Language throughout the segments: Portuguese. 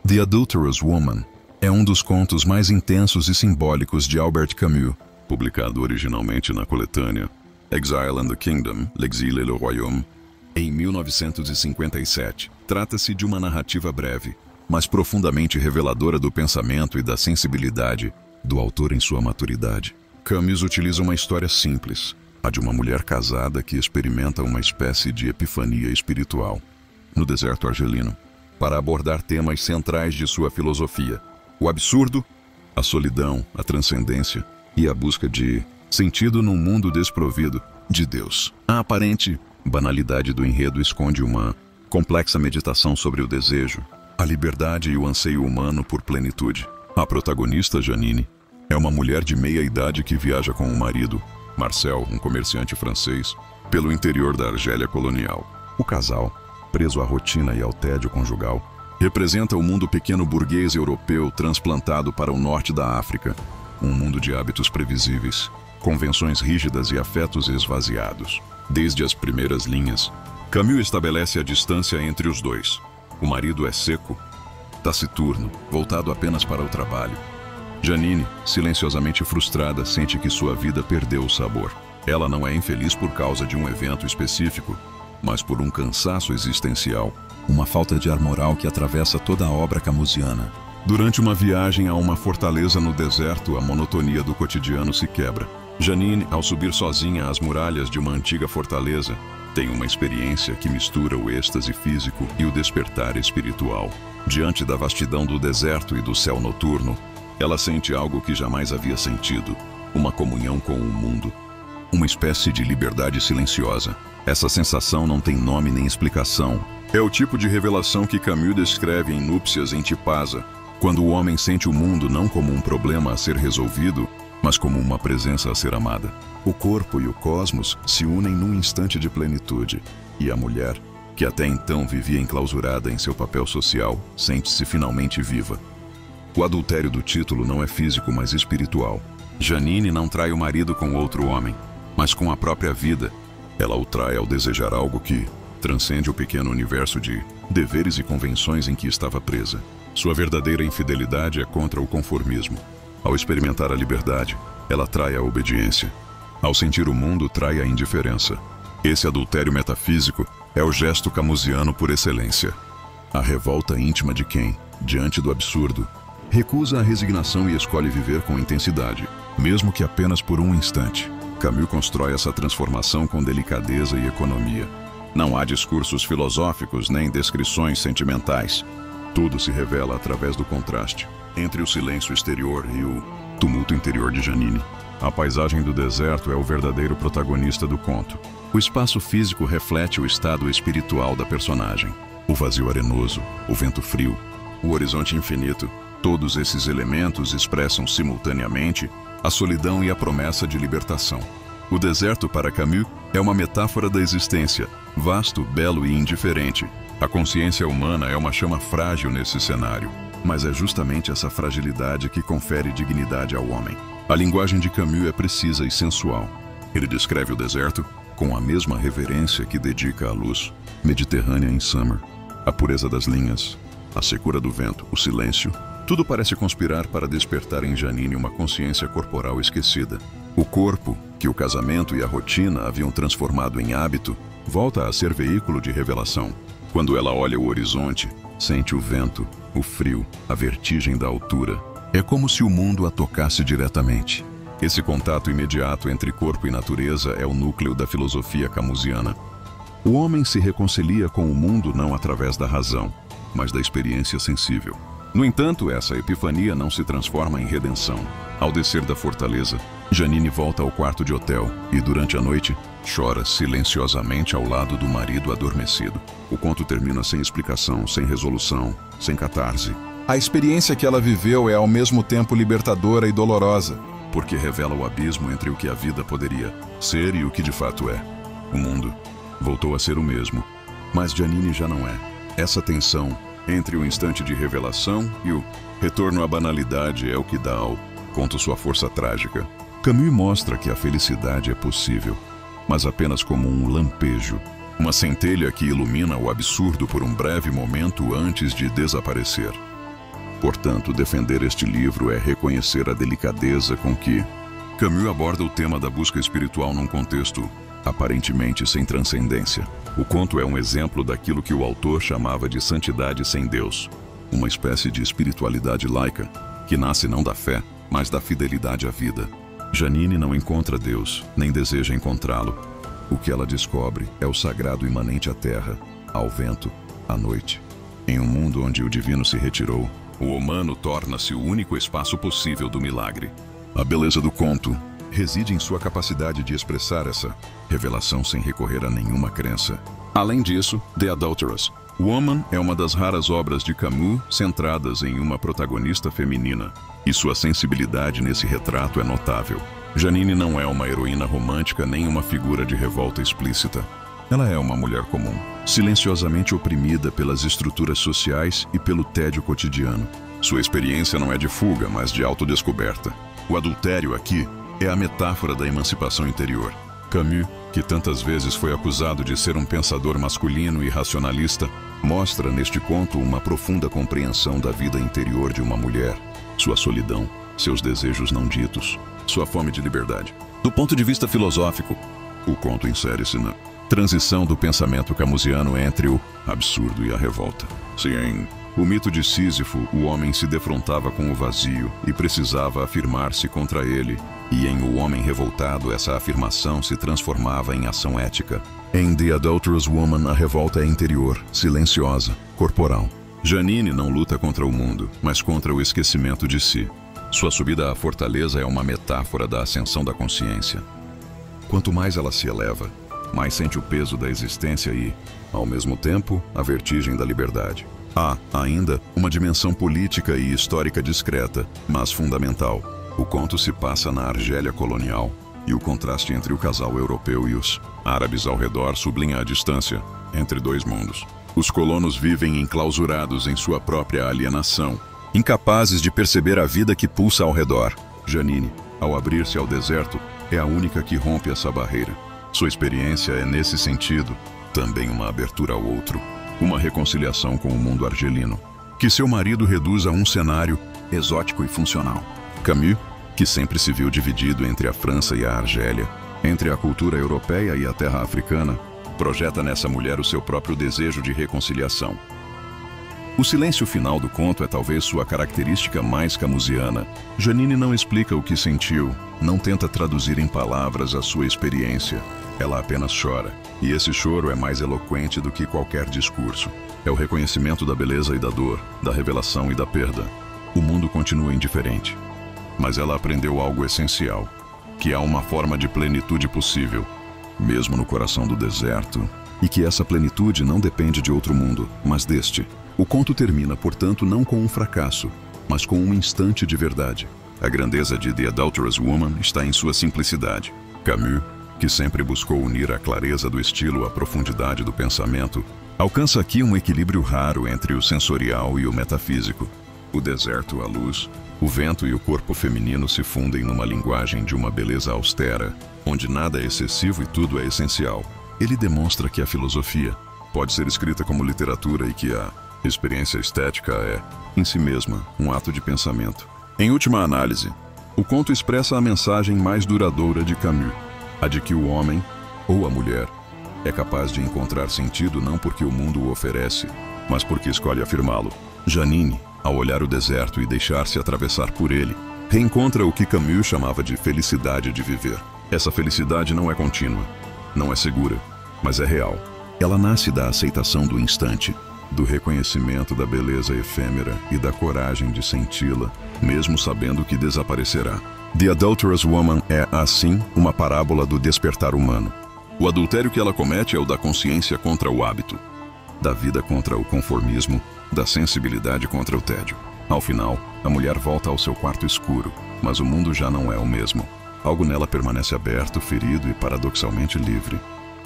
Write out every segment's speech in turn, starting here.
The Adulterous Woman é um dos contos mais intensos e simbólicos de Albert Camus, publicado originalmente na coletânea Exile and the Kingdom, L'exil et le Royaume, em 1957. Trata-se de uma narrativa breve, mas profundamente reveladora do pensamento e da sensibilidade do autor em sua maturidade. Camus utiliza uma história simples, a de uma mulher casada que experimenta uma espécie de epifania espiritual no deserto argelino, para abordar temas centrais de sua filosofia: o absurdo, a solidão, a transcendência e a busca de sentido num mundo desprovido de Deus. A aparente banalidade do enredo esconde uma complexa meditação sobre o desejo, a liberdade e o anseio humano por plenitude. A protagonista, Janine, é uma mulher de meia-idade que viaja com o marido, Marcel, um comerciante francês, pelo interior da Argélia colonial. O casal, preso à rotina e ao tédio conjugal, representa o mundo pequeno burguês europeu transplantado para o norte da África, um mundo de hábitos previsíveis, convenções rígidas e afetos esvaziados. Desde as primeiras linhas, Camus estabelece a distância entre os dois. O marido é seco, taciturno, voltado apenas para o trabalho. Janine, silenciosamente frustrada, sente que sua vida perdeu o sabor. Ela não é infeliz por causa de um evento específico, mas por um cansaço existencial, uma falta de ar moral que atravessa toda a obra camusiana. Durante uma viagem a uma fortaleza no deserto, a monotonia do cotidiano se quebra. Janine, ao subir sozinha às muralhas de uma antiga fortaleza, tem uma experiência que mistura o êxtase físico e o despertar espiritual. Diante da vastidão do deserto e do céu noturno, ela sente algo que jamais havia sentido: uma comunhão com o mundo, uma espécie de liberdade silenciosa. Essa sensação não tem nome nem explicação. É o tipo de revelação que Camus descreve em Núpcias em Tipasa, quando o homem sente o mundo não como um problema a ser resolvido, mas como uma presença a ser amada. O corpo e o cosmos se unem num instante de plenitude, e a mulher, que até então vivia enclausurada em seu papel social, sente-se finalmente viva. O adultério do título não é físico, mas espiritual. Janine não trai o marido com outro homem, mas com a própria vida. Ela o trai ao desejar algo que transcende o pequeno universo de deveres e convenções em que estava presa. Sua verdadeira infidelidade é contra o conformismo. Ao experimentar a liberdade, ela trai a obediência. Ao sentir o mundo, trai a indiferença. Esse adultério metafísico é o gesto camusiano por excelência. A revolta íntima de quem, diante do absurdo, recusa a resignação e escolhe viver com intensidade, mesmo que apenas por um instante. Camus constrói essa transformação com delicadeza e economia. Não há discursos filosóficos nem descrições sentimentais. Tudo se revela através do contraste entre o silêncio exterior e o tumulto interior de Janine. A paisagem do deserto é o verdadeiro protagonista do conto. O espaço físico reflete o estado espiritual da personagem. O vazio arenoso, o vento frio, o horizonte infinito, todos esses elementos expressam simultaneamente a solidão e a promessa de libertação. O deserto, para Camus, é uma metáfora da existência, vasto, belo e indiferente. A consciência humana é uma chama frágil nesse cenário, mas é justamente essa fragilidade que confere dignidade ao homem. A linguagem de Camus é precisa e sensual. Ele descreve o deserto com a mesma reverência que dedica à luz mediterrânea em Summer. A pureza das linhas, a secura do vento, o silêncio, tudo parece conspirar para despertar em Janine uma consciência corporal esquecida. O corpo, que o casamento e a rotina haviam transformado em hábito, volta a ser veículo de revelação. Quando ela olha o horizonte, sente o vento, o frio, a vertigem da altura. É como se o mundo a tocasse diretamente. Esse contato imediato entre corpo e natureza é o núcleo da filosofia camusiana. O homem se reconcilia com o mundo não através da razão, mas da experiência sensível. No entanto, essa epifania não se transforma em redenção. Ao descer da fortaleza, Janine volta ao quarto de hotel e, durante a noite, chora silenciosamente ao lado do marido adormecido. O conto termina sem explicação, sem resolução, sem catarse. A experiência que ela viveu é ao mesmo tempo libertadora e dolorosa, porque revela o abismo entre o que a vida poderia ser e o que de fato é. O mundo voltou a ser o mesmo, mas Janine já não é. Essa tensão entre o instante de revelação e o retorno à banalidade é o que dá ao conto sua força trágica. Camus mostra que a felicidade é possível, mas apenas como um lampejo, uma centelha que ilumina o absurdo por um breve momento antes de desaparecer. Portanto, defender este livro é reconhecer a delicadeza com que Camus aborda o tema da busca espiritual num contexto aparentemente sem transcendência. O conto é um exemplo daquilo que o autor chamava de santidade sem Deus, uma espécie de espiritualidade laica que nasce não da fé, mas da fidelidade à vida. Janine não encontra Deus, nem deseja encontrá-lo. O que ela descobre é o sagrado imanente à terra, ao vento, à noite. Em um mundo onde o divino se retirou, o humano torna-se o único espaço possível do milagre. A beleza do conto reside em sua capacidade de expressar essa revelação sem recorrer a nenhuma crença. Além disso, The Adulterous Woman é uma das raras obras de Camus centradas em uma protagonista feminina, e sua sensibilidade nesse retrato é notável. Janine não é uma heroína romântica nem uma figura de revolta explícita. Ela é uma mulher comum, silenciosamente oprimida pelas estruturas sociais e pelo tédio cotidiano. Sua experiência não é de fuga, mas de autodescoberta. O adultério aqui é a metáfora da emancipação interior. Camus, que tantas vezes foi acusado de ser um pensador masculino e racionalista, mostra neste conto uma profunda compreensão da vida interior de uma mulher, sua solidão, seus desejos não ditos, sua fome de liberdade. Do ponto de vista filosófico, o conto insere-se na transição do pensamento camusiano entre o absurdo e a revolta. Se em O Mito de Sísifo, o homem se defrontava com o vazio e precisava afirmar-se contra ele, e em O Homem Revoltado essa afirmação se transformava em ação ética. Em The Adulterous Woman, a revolta é interior, silenciosa, corporal. Janine não luta contra o mundo, mas contra o esquecimento de si. Sua subida à fortaleza é uma metáfora da ascensão da consciência. Quanto mais ela se eleva, mais sente o peso da existência e, ao mesmo tempo, a vertigem da liberdade. Há, ainda, uma dimensão política e histórica discreta, mas fundamental. O conto se passa na Argélia colonial, e o contraste entre o casal europeu e os árabes ao redor sublinha a distância entre dois mundos. Os colonos vivem enclausurados em sua própria alienação, incapazes de perceber a vida que pulsa ao redor. Janine, ao abrir-se ao deserto, é a única que rompe essa barreira. Sua experiência é, nesse sentido, também uma abertura ao outro, uma reconciliação com o mundo argelino, que seu marido reduz a um cenário exótico e funcional. Camus, que sempre se viu dividido entre a França e a Argélia, entre a cultura europeia e a terra africana, projeta nessa mulher o seu próprio desejo de reconciliação. O silêncio final do conto é talvez sua característica mais camusiana. Janine não explica o que sentiu, não tenta traduzir em palavras a sua experiência. Ela apenas chora, e esse choro é mais eloquente do que qualquer discurso. É o reconhecimento da beleza e da dor, da revelação e da perda. O mundo continua indiferente, mas ela aprendeu algo essencial, que há uma forma de plenitude possível, mesmo no coração do deserto, e que essa plenitude não depende de outro mundo, mas deste. O conto termina, portanto, não com um fracasso, mas com um instante de verdade. A grandeza de The Adulterous Woman está em sua simplicidade. Camus, que sempre buscou unir a clareza do estilo à profundidade do pensamento, alcança aqui um equilíbrio raro entre o sensorial e o metafísico. O deserto, a luz, o vento e o corpo feminino se fundem numa linguagem de uma beleza austera, onde nada é excessivo e tudo é essencial. Ele demonstra que a filosofia pode ser escrita como literatura e que a experiência estética é, em si mesma, um ato de pensamento. Em última análise, o conto expressa a mensagem mais duradoura de Camus, a de que o homem, ou a mulher, é capaz de encontrar sentido não porque o mundo o oferece, mas porque escolhe afirmá-lo. Janine, ao olhar o deserto e deixar-se atravessar por ele, reencontra o que Camus chamava de felicidade de viver. Essa felicidade não é contínua, não é segura, mas é real. Ela nasce da aceitação do instante, do reconhecimento da beleza efêmera e da coragem de senti-la, mesmo sabendo que desaparecerá. The Adulterous Woman é, assim, uma parábola do despertar humano. O adultério que ela comete é o da consciência contra o hábito, da vida contra o conformismo, da sensibilidade contra o tédio. Ao final, a mulher volta ao seu quarto escuro, mas o mundo já não é o mesmo. Algo nela permanece aberto, ferido e paradoxalmente livre.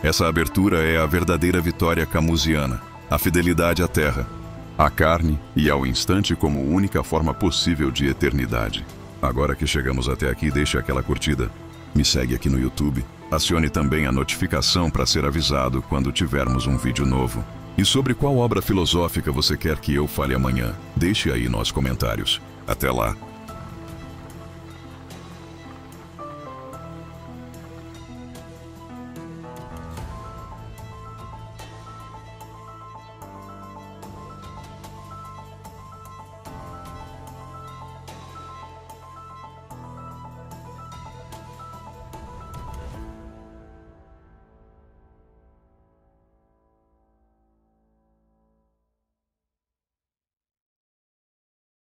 Essa abertura é a verdadeira vitória camusiana, a fidelidade à terra, à carne e ao instante como única forma possível de eternidade. Agora que chegamos até aqui, deixe aquela curtida, me segue aqui no YouTube, acione também a notificação para ser avisado quando tivermos um vídeo novo. E sobre qual obra filosófica você quer que eu fale amanhã? Deixe aí nos comentários. Até lá!